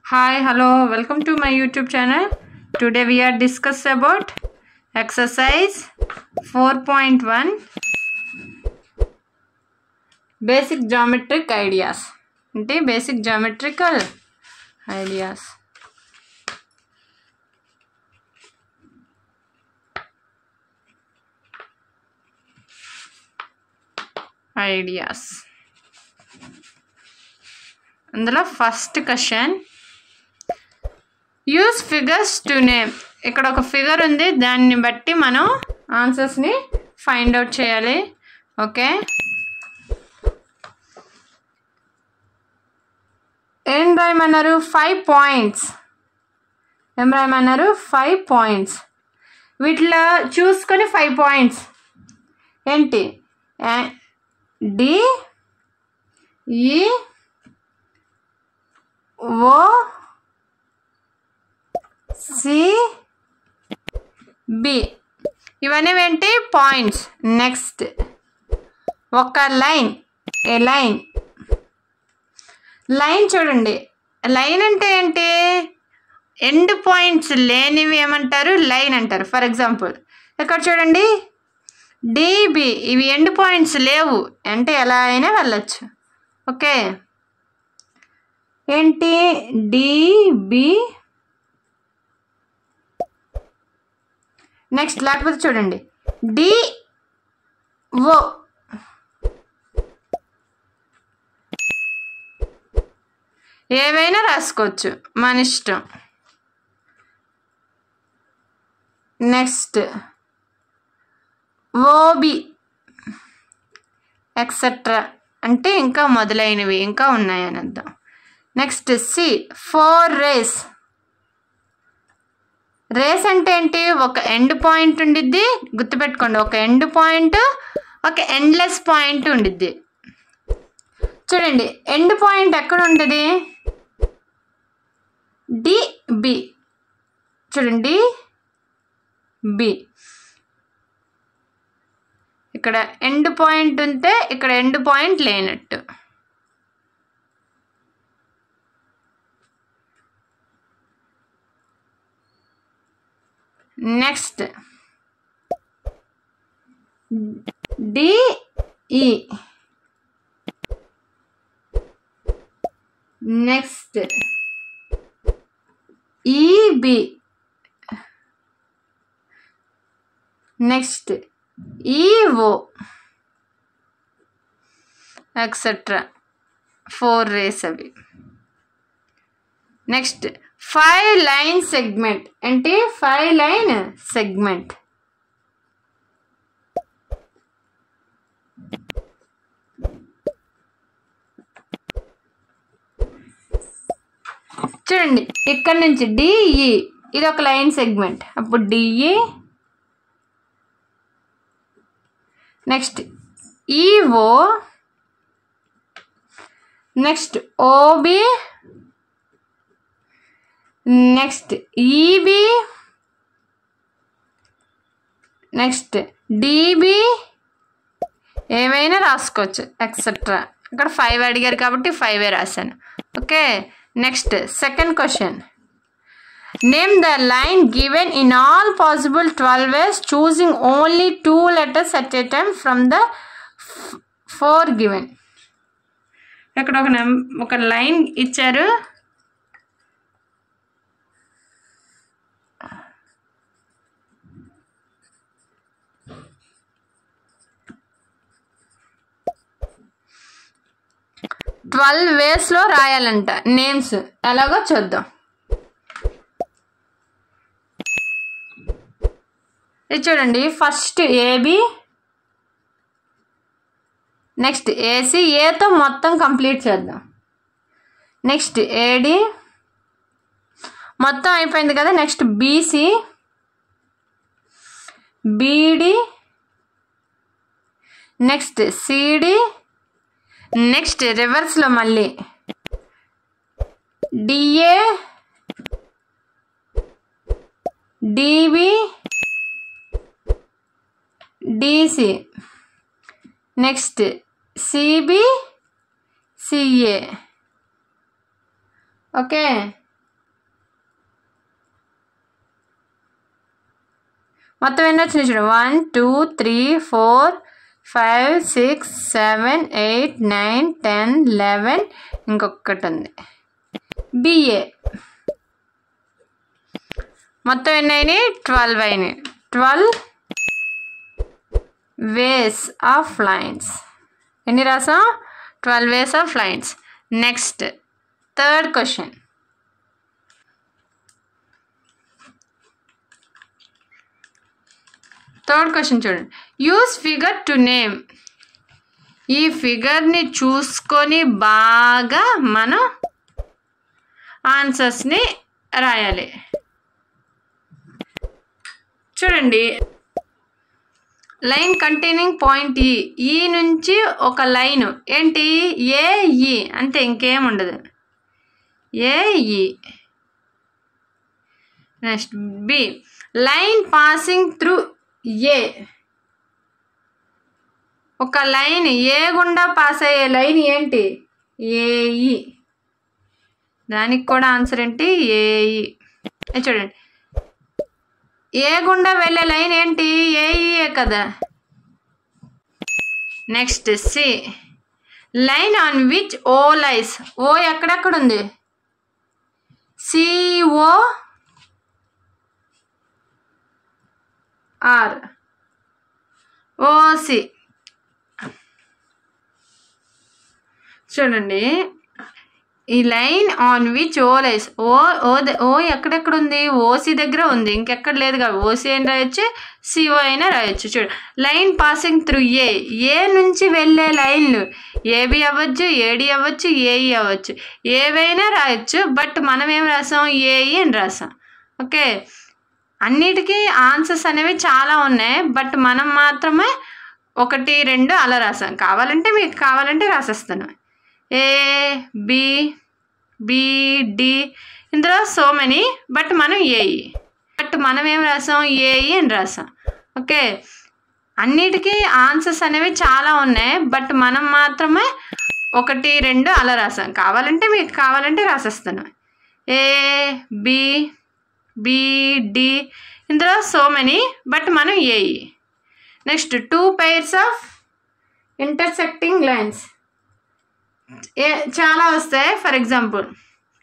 Hi, hello, welcome to my YouTube channel. Today we are discuss about exercise 4.1 basic geometric ideas. Ante basic geometrical ideas. అందులో first question use figures to name. ఇక్కడ ఒక figure ఉంది, దాన్ని బట్టి మనం ఆన్సర్స్ని find out చేయాలి. Okay, ఏం రాయమన్నారు? 5 points. ఏం రాయమన్నారు? 5 పాయింట్స్. వీటిలో చూసుకొని 5 పాయింట్స్ ఏంటి? డి ఈ ఓ సి బి, ఇవన్నీ ఏంటి? పాయింట్స్. నెక్స్ట్ ఒక లైన్, ఏ లైన్. లైన్ చూడండి, లైన్ అంటే ఏంటి? ఎండ్ పాయింట్స్ లేనివి ఏమంటారు? లైన్ అంటారు. ఫర్ ఎగ్జాంపుల్ ఇక్కడ చూడండి, డిబి, ఇవి ఎండ్ పాయింట్స్ లేవు అంటే ఎలా అయినా వెళ్ళచ్చు. ఓకే, ఏంటి? డిబి. నెక్స్ట్ లేకపోతే చూడండి, డిఓ, ఏవైనా రాసుకోవచ్చు, మన ఇష్టం. నెక్స్ట్ ఓబి ఎక్సెట్రా, అంటే ఇంకా మొదలైనవి ఇంకా ఉన్నాయని అర్థం. Next C 4 race. రేస్ అంటే ఏంటి? ఒక ఎండ్ పాయింట్ ఉండిద్ది, గుర్తుపెట్టుకోండి. ఒక ఎండ్ పాయింట్, ఒక ఎండ్లెస్ పాయింట్ ఉండిద్ది. చూడండి, ఎండ్ పాయింట్ ఎక్కడ ఉంటుంది? డిబి. చూడండి, బి. ఇక్కడ ఎండ్ పాయింట్ ఉంటే ఇక్కడ ఎండ్ పాయింట్ లేనట్టు. Next DE. Next EB. Next EO etcetera. 4 rays అవి. Next 5 line segment. అంటే 5 లైన్ సెగ్మెంట్. చూడండి, ఇక్కడ నుంచి డిఈ, ఇది ఒక లైన్ సెగ్మెంట్. అప్పుడు D E. Next E O. Next O B. Next EB. Next D B, ఏమైనా రాసుకోవచ్చు ఎక్సెట్రా. ఇక్కడ 5 అడిగారు కాబట్టి 5 రాశాను. Okay, next second question. Name the line given in all possible 12 ways choosing only 2 letters at a time from the 4 given. ఇక్కడ ఒక line ఇచ్చారు. Twelve వేస్లో రాయాలంట నేమ్స్. ఎలాగో చూద్దాం. ఇది చూడండి, ఫస్ట్ ఏబి, నెక్స్ట్ ఏసి. ఏతో మొత్తం కంప్లీట్ చేద్దాం. నెక్స్ట్ ఏడి, మొత్తం అయిపోయింది కదా. Next B C, B D, next C D. Next రివర్స్లో మళ్ళీ D A, D B, D C. Next C B, C A. Okay, మొత్తం ఎన్ని వచ్చినాయి చూడు 1 2 3 4 5 6 7 8 9 10 11 ఇంకొకటి ఉంది బిఏ. మొత్తం ఎన్ని అయినాయి 12 అయినాయి. 12 వేస్ ఆఫ్ లైన్స్. ఎన్ని రాసాం 12 ways of lines. Next third question. Third question చూడండి. Use figure to name. ఈ ఫిగర్ని చూసుకొని బాగా మనం ఆన్సర్స్ని రాయాలి. చూడండి, లైన్ కంటైనింగ్ పాయింట్ ఈ నుంచి ఒక లైన్ ఏంటి ఏఈ అంతే, ఇంకేముండదు AE. Next B line passing through A. ఒక లైన్ ఏ గుండా పాస్ అయ్యే లైన్ ఏంటి ఏఈ. దానికి కూడా ఆన్సర్ ఏంటి ఏఈ. చూడండి, ఏ గుండా వెళ్ళే లైన్ ఏంటి ఏఈఏ కదా. Next C line on which O lies. O ఎక్కడెక్కడ ఉంది సిఓ ఆర్ ఓసి. చూడండి, ఈ line on which O lies O ఎక్కడెక్కడ ఉంది ఓసి దగ్గర ఉంది, ఇంకెక్కడ లేదు కదా. ఓసి అయినా రాయొచ్చు సిఓ అయినా రాయొచ్చు. చూడు, లైన్ పాసింగ్ త్రూ ఏ నుంచి వెళ్ళే లైన్లు ఏబి అవ్వచ్చు ఏడి అవ్వచ్చు ఏఈ అవ్వచ్చు, ఏవైనా రాయొచ్చు. బట్ మనం ఏం రాసాం ఏఈ అని రాసాం. ఓకే, అన్నిటికీ ఆన్సర్స్ అనేవి చాలా ఉన్నాయి, బట్ మనం మాత్రమే 1 2 అలా రాసాం. కావాలంటే మీకు కావాలంటే రాసేస్తాను ఏ బి బి డి, ఇందులో సో మెనీ, బట్ మనం ఏఈ, బట్ మనం ఏం రాసాం ఏఈ అని రాసాం. ఓకే, అన్నిటికీ ఆన్సర్స్ అనేవి చాలా ఉన్నాయి, బట్ మనం మాత్రమే 1 2 అలా రాసాం. కావాలంటే మీకు కావాలంటే రాసేస్తాను ఏ బి బి డి, ఇందులో సో మెనీ, బట్ మనం AE. Next 2 pairs of intersecting lines. చాలా వస్తాయి. ఫర్ ఎగ్జాంపుల్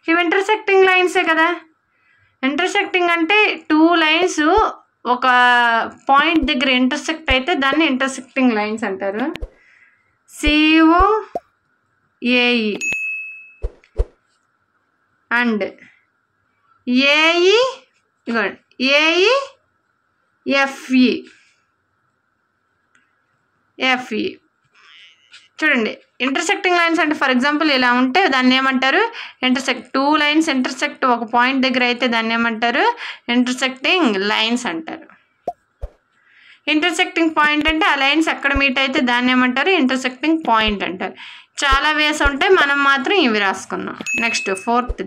ఇవి ఇంటర్సెక్టింగ్ లైన్సే కదా. ఇంటర్సెక్టింగ్ అంటే 2 lines ఒక పాయింట్ దగ్గర ఇంటర్సెక్ట్ అయితే దాన్ని ఇంటర్సెక్టింగ్ లైన్స్ అంటారు. C O A E and A E A E F E F E. చూడండి, ఇంటర్సెక్టింగ్ లైన్స్ అంటే ఫర్ ఎగ్జాంపుల్ ఇలా ఉంటే దాన్ని ఏమంటారు ఇంటర్సెక్ట్. 2 lines ఇంటర్సెక్ట్ ఒక పాయింట్ దగ్గర అయితే దాన్ని ఏమంటారు ఇంటర్సెక్టింగ్ లైన్స్ అంటారు. ఇంటర్సెక్టింగ్ పాయింట్ అంటే ఆ లైన్స్ ఎక్కడ మీట్ అయితే దాన్ని ఏమంటారు ఇంటర్సెక్టింగ్ పాయింట్ అంటారు. చాలా వేస్ ఉంటాయి, మనం మాత్రం ఇవి రాసుకున్నాం. Next 4th.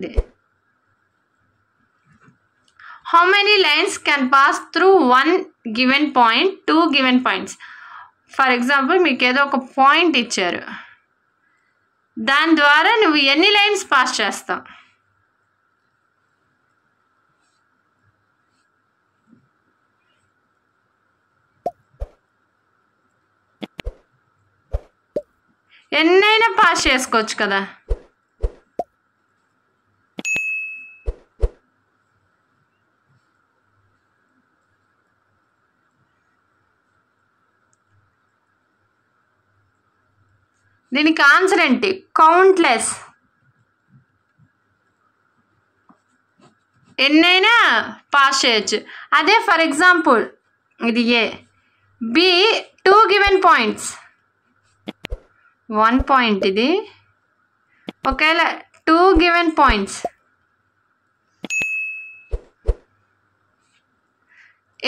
How many lines can pass through 1 given point 2 given points. For example మీకు ఏదో ఒక పాయింట్ ఇచ్చారు, దాని ద్వారా నువ్వు ఎన్ని లైన్స్ పాస్ చేస్తావు. ఎన్నైనా పాస్ చేసుకోవచ్చు కదా. దీనికి ఆన్సర్ ఏంటి కౌంట్లెస్. ఎన్నైనా పాస్ చేయొచ్చు. అదే ఫర్ ఎగ్జాంపుల్ ఇది A B 2 given points 1 point ఇది. ఒకవేళ 2 given points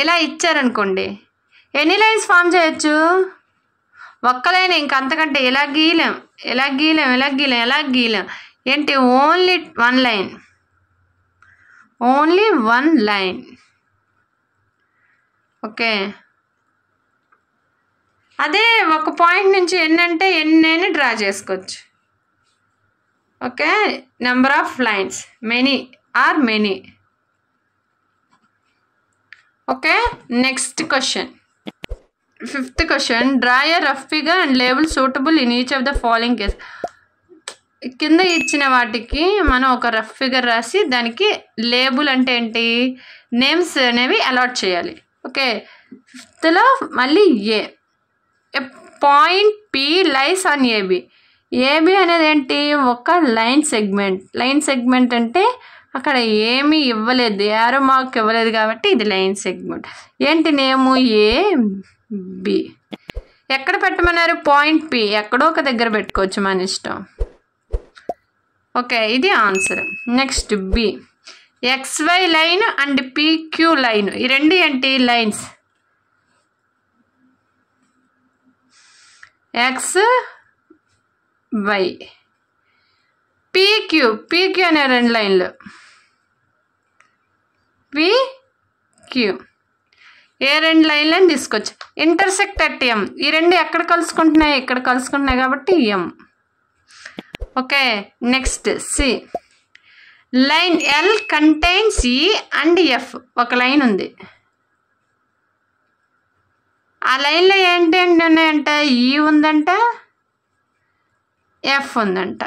ఇలా ఇచ్చారనుకోండి, ఎన్ని లైన్స్ ఫామ్ చేయొచ్చు ఒక్క లైన్. ఇంక అంతకంటే ఎలా గీయలేం ఎలా గీయలేం ఎలా గీయలేం ఎలా గీయలేం. ఏంటి only 1 line, only 1 line. Okay, అదే ఒక పాయింట్ నుంచి ఎన్నంటే ఎన్నైనా డ్రా చేసుకోవచ్చు. Okay, number of lines many or many. Okay, next question, 5th question. Draw a rough figure and label suitable in each of the following case. కింద ఇచ్చిన వాటికి మనం ఒక రఫ్ ఫిగర్ రాసి దానికి లేబుల్ అంటే ఏంటి, నేమ్స్ అనేవి అలాట్ చేయాలి. ఓకే, 5thలో మళ్ళీ a point P lies on AB. AB అనేది ఏంటి, ఒక లైన్ సెగ్మెంట్. లైన్ సెగ్మెంట్ అంటే అక్కడ ఏమీ ఇవ్వలేదు, యారో మార్క్ ఇవ్వలేదు కాబట్టి ఇది లైన్ సెగ్మెంట్. ఏంటి నేము, ఏ బి. ఎక్కడ పెట్టమన్నారు, పాయింట్ పి. ఎక్కడో ఒక దగ్గర పెట్టుకోవచ్చు మన ఇష్టం. ఓకే, ఇది answer. Next B. XY line and PQ line, ఈ రెండు ఏంటి, లైన్స్. XY PQ అనే రెండు లైన్లు, PQ ఏ రెండు లైన్లని తీసుకోవచ్చు. ఇంటర్సెక్ట్ అట్ M, ఈ రెండు ఎక్కడ కలుసుకుంటున్నాయి, ఇక్కడ కలుసుకుంటున్నాయి కాబట్టి M. Okay, next C. Line L contains E and F. ఒక లైన్ ఉంది, ఆ లైన్లో ఏంటి ఉన్నాయంట, E ఉందంట, F ఉందంట,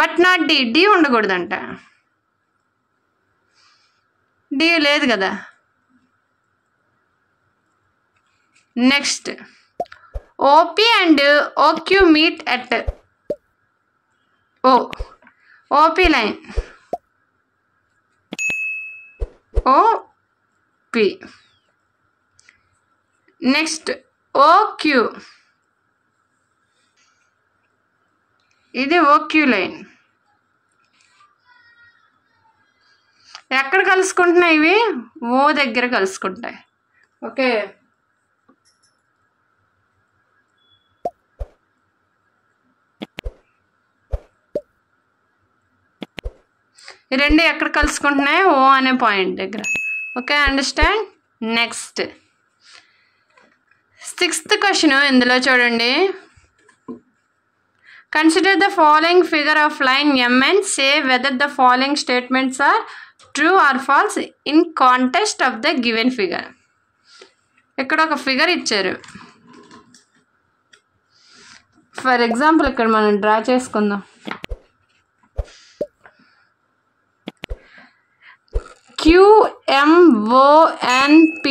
బట్ నాట్ డి ఉండకూడదంట. డి లేదు కదా. Next OP and OQ meet at O. OP line OP. Next OQ, ఇది OQ లైన్. ఎక్కడ కలుసుకుంటున్నాయి ఇవి, O దగ్గర కలుసుకుంటాయి. ఓకే, ఈ రెండు ఎక్కడ కలుసుకుంటున్నాయి, O అనే పాయింట్ దగ్గర. Okay, understand. Next 6th question. ఇందులో చూడండి, consider the following figure of line M and say whether the following statements are true or false in context of the given figure. ఇక్కడ ఒక figure ఇచ్చారు. For example ఇక్కడ మనం draw చేసుకుందాం. QMONP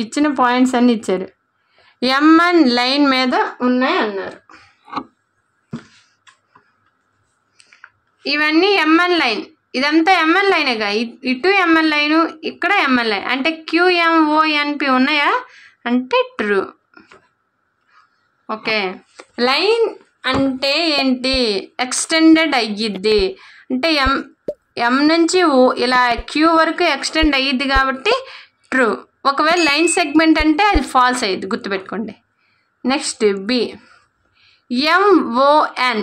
ఇచ్చిన points అన్ని ఇచ్చారు. MN లైన్ మీద ఉన్నాయి అన్నారు. ఇవన్నీ MN లైన్, ఇదంతా MN లైనేగా. ఇటు MN లైను, ఇక్కడ MN లైన్, అంటే QMONP ఉన్నాయా అంటే ట్రూ. ఓకే, లైన్ అంటే ఏంటి, ఎక్స్టెండెడ్ అయ్యిద్ది. అంటే M నుంచి ఇలా Q వరకు ఎక్స్టెండ్ అయ్యిద్ది కాబట్టి ట్రూ. ఒకవేళ లైన్ సెగ్మెంట్ అంటే అది ఫాల్స్ అయ్యిద్ది, గుర్తుపెట్టుకోండి. Next B. MON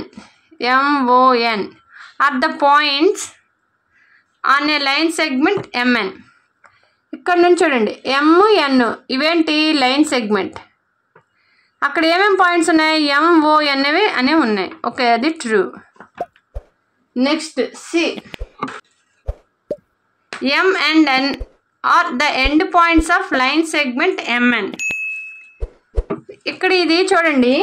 are the points on a line segment MN. ఇక్కడ నుంచి చూడండి, MN ఇవేంటి, లైన్ సెగ్మెంట్. అక్కడ ఏమేమి పాయింట్స్ ఉన్నాయి, MON అనేవి ఉన్నాయి. ఓకే, అది true. Next C. M and N are the end points of line segment MN. ఇక్కడ ఇది చూడండి,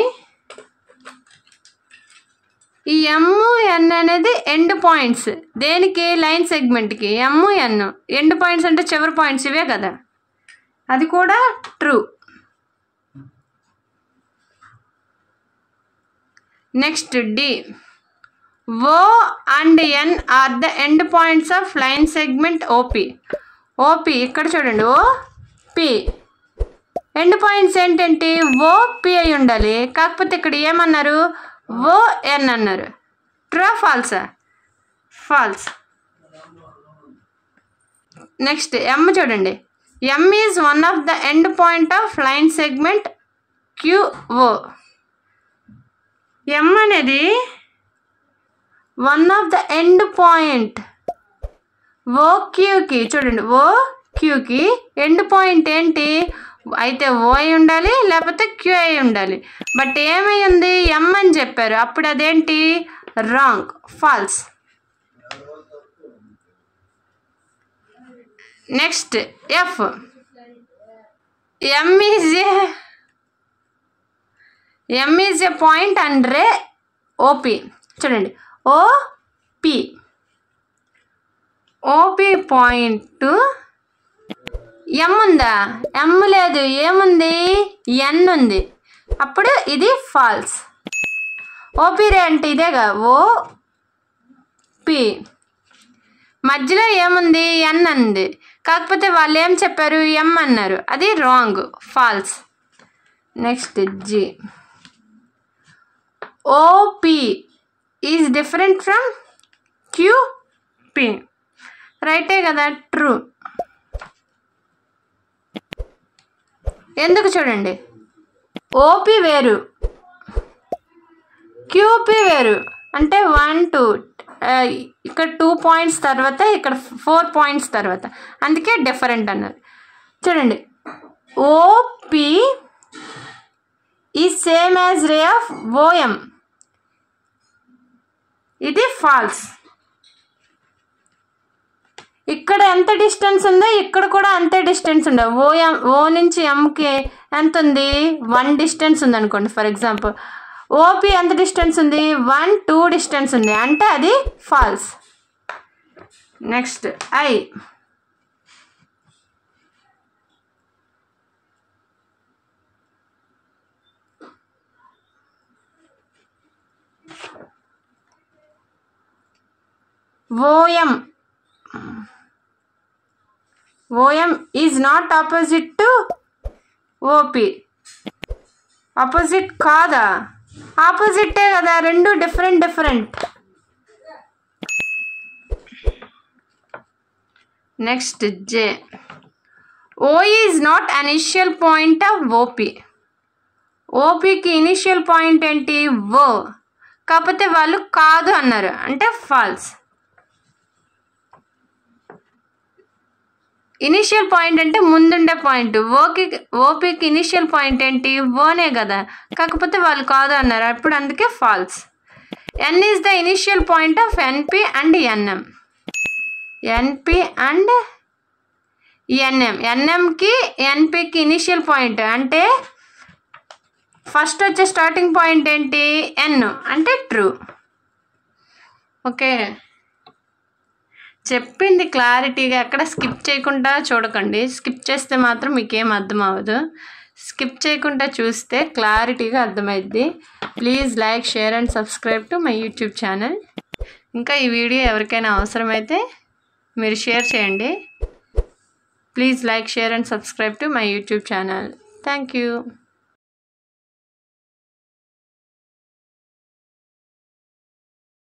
ఈ MN అనేది ఎండ్ పాయింట్స్. దేనికి, లైన్ సెగ్మెంట్కి. MN ఎండ్ పాయింట్స్ అంటే చివరి పాయింట్స్ ఇవే కదా, అది కూడా true. Next D. O and N are the end points of line segment OP. ఇక్కడ చూడండి, OP ఎండ్ పాయింట్స్ ఏంటంటే OP అయి ఉండాలి. కాకపోతే ఇక్కడ ఏమన్నారు, ON అన్నారు. ట్రూ ఫాల్సా, ఫాల్స్. నెక్స్ట్ M చూడండి, M is one of the end point of line segment QO. M అనేది one of the end point OQకి. చూడండి, OQకి ఎండ్ పాయింట్ ఏంటి, అయితే O అయి ఉండాలి లేకపోతే Q అయి ఉండాలి. బట్ ఏమై ఉంది, M అని చెప్పారు. అప్పుడు అదేంటి, wrong, false. Next F. M is a point and ray O P. చూడండి ఓపి పాయింట్. ఎం ఉందా? ఎం లేదు. ఏముంది? ఎన్ ఉంది. అప్పుడు ఇది ఫాల్స్. ఓపి రే అంటే ఇదేగా ఓపి. మధ్యలో ఏముంది? ఎన్ ఉంది. కాకపోతే వాళ్ళు ఏం చెప్పారు? ఎం అన్నారు. అది wrong, false. Next G. O P is different from Q P. రైటే కదా? ట్రూ. ఎందుకు? చూడండి, ఓపి వేరు, క్యూపి వేరు. అంటే 1 2 ఇక్కడ 2 పాయింట్స్ తర్వాత, ఇక్కడ 4 పాయింట్స్ తర్వాత, అందుకే డిఫరెంట్ అన్నారు. చూడండి, OP is same as ray of OM. ఇది ఫాల్స్. ఇక్కడ ఎంత డిస్టెన్స్ ఉందో ఇక్కడ కూడా అంతే డిస్టెన్స్ ఉండవు. ఓ నుంచి ఎంకి ఎంత ఉంది? 1 డిస్టెన్స్ ఉంది అనుకోండి. ఫర్ ఎగ్జాంపుల్ ఓపి ఎంత డిస్టెన్స్ ఉంది? 1 2 డిస్టెన్స్ ఉంది. అంటే అది false. Next I. OM is not opposite to OP. Opposite కాదా? ఆపోజిటే కదా, రెండు different. Next J. O is not initial point of OP. ఓపికి ఇనిషియల్ పాయింట్ ఏంటి? ఓ. కాకపోతే వాళ్ళు కాదు అన్నారు, అంటే ఫాల్స్. ఇనిషియల్ పాయింట్ అంటే ముందుండే పాయింట్. ఓపికి ఇనిషియల్ పాయింట్ ఏంటి? ఓనే కదా, కాకపోతే వాళ్ళు కాదు అన్నారు, అప్పుడు అందుకే false. N is the initial point of NP and NM. NP and NM. ఎన్ఎంకి ఎన్పికి ఇనిషియల్ పాయింట్ అంటే ఫస్ట్ వచ్చే స్టార్టింగ్ పాయింట్ ఏంటి? ఎన్. అంటే ట్రూ. ఓకే, చెప్పింది క్లారిటీగా ఎక్కడ స్కిప్ చేయకుండా చూడకండి. స్కిప్ చేస్తే మాత్రం మీకేం అర్థం అవ్వదు. స్కిప్ చేయకుండా చూస్తే క్లారిటీగా అర్థమైద్ది. Please like, share and subscribe to my YouTube channel. ఇంకా ఈ వీడియో ఎవరికైనా అవసరమైతే మీరు షేర్ చేయండి. Please like, share and subscribe to my YouTube channel. Thank you.